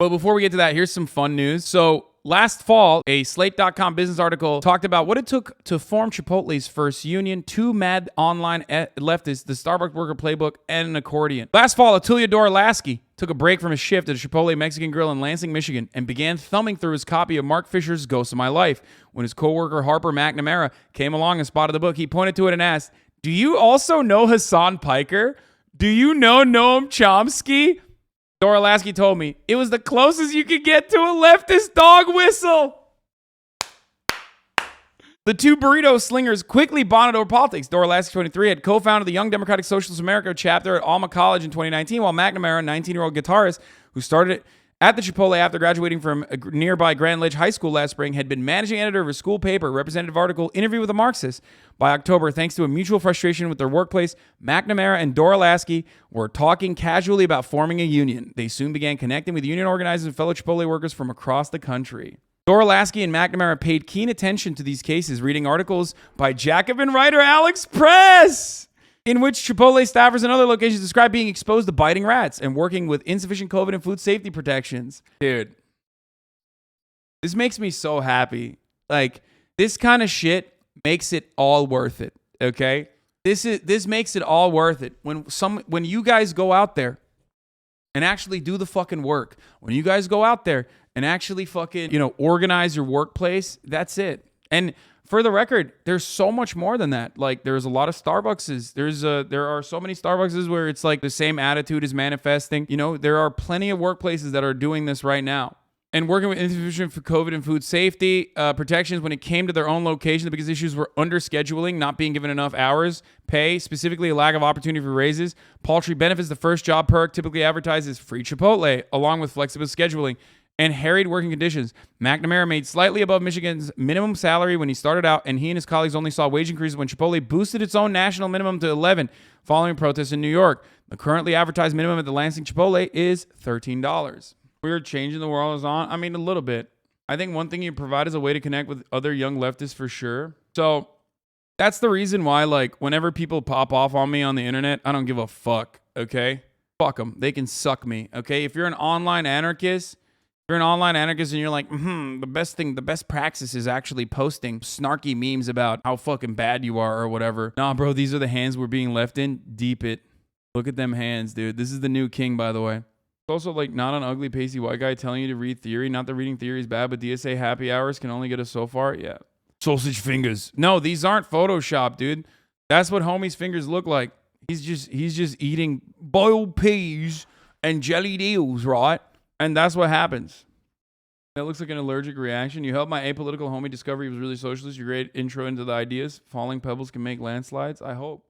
But before we get to that, here's some fun news. So last fall, a Slate.com business article talked about what it took to form Chipotle's first union, two mad online leftists, the Starbucks worker playbook, and an accordion. Last fall, Attilio Dorolaski took a break from his shift at a Chipotle Mexican grill in Lansing, Michigan, and began thumbing through his copy of Mark Fisher's Ghost of My Life. When his coworker Harper McNamara came along and spotted the book, he pointed to it and asked, "Do you also know Hasan Piker? Do you know Noam Chomsky?" Dorolaski told me, "It was the closest you could get to a leftist dog whistle." The two burrito slingers quickly bonded over politics. Dorolaski, 23, had co-founded the Young Democratic Socialist America chapter at Alma College in 2019, while McNamara, a 19-year-old guitarist who started at the Chipotle after graduating from a nearby Grand Ledge High School last spring, had been managing editor of a school paper, representative article, Interview with a Marxist. By October, thanks to a mutual frustration with their workplace, McNamara and Dorolaski were talking casually about forming a union. They soon began connecting with union organizers and fellow Chipotle workers from across the country. Dorolaski and McNamara paid keen attention to these cases, reading articles by Jacobin writer Alex Press, in which Chipotle staffers and other locations describe being exposed to biting rats and working with insufficient COVID and food safety protections. Dude, this makes me so happy. Like, this kind of shit makes it all worth it, okay? This makes it all worth it. When you guys go out there and actually do the fucking work, when you guys go out there and actually fucking, organize your workplace, that's it. And for the record, there's so much more than that. Like, there's a lot of Starbuckses. There are so many Starbuckses where it's like the same attitude is manifesting. There are plenty of workplaces that are doing this right now. And working with insufficient for COVID and food safety protections when it came to their own location, the biggest issues were under-scheduling, not being given enough hours, pay, specifically a lack of opportunity for raises, paltry benefits. The first job perk typically advertised as free Chipotle, along with flexible scheduling, and harried working conditions. McNamara made slightly above Michigan's minimum salary when he started out, and he and his colleagues only saw wage increases when Chipotle boosted its own national minimum to 11 following protests in New York. The currently advertised minimum at the Lansing Chipotle is $13. Weird changing the world is on. I mean, a little bit. I think one thing you provide is a way to connect with other young leftists for sure. So that's the reason why, like, whenever people pop off on me on the internet, I don't give a fuck, okay? Fuck them. They can suck me, okay? If you're an online anarchist, and you're like, the best praxis is actually posting snarky memes about how fucking bad you are or whatever. Nah, bro, these are the hands we're being left in. Deep it. Look at them hands, dude. This is the new king, by the way. It's also like not an ugly, pasty white guy telling you to read theory. Not that reading theory is bad, but DSA happy hours can only get us so far. Yeah. Sausage fingers. No, these aren't Photoshop, dude. That's what homie's fingers look like. He's just eating boiled peas and jellied eels, right? And that's what happens. That looks like an allergic reaction. You helped my apolitical homie discover he was really socialist. Your great intro into the ideas. Falling pebbles can make landslides. I hope.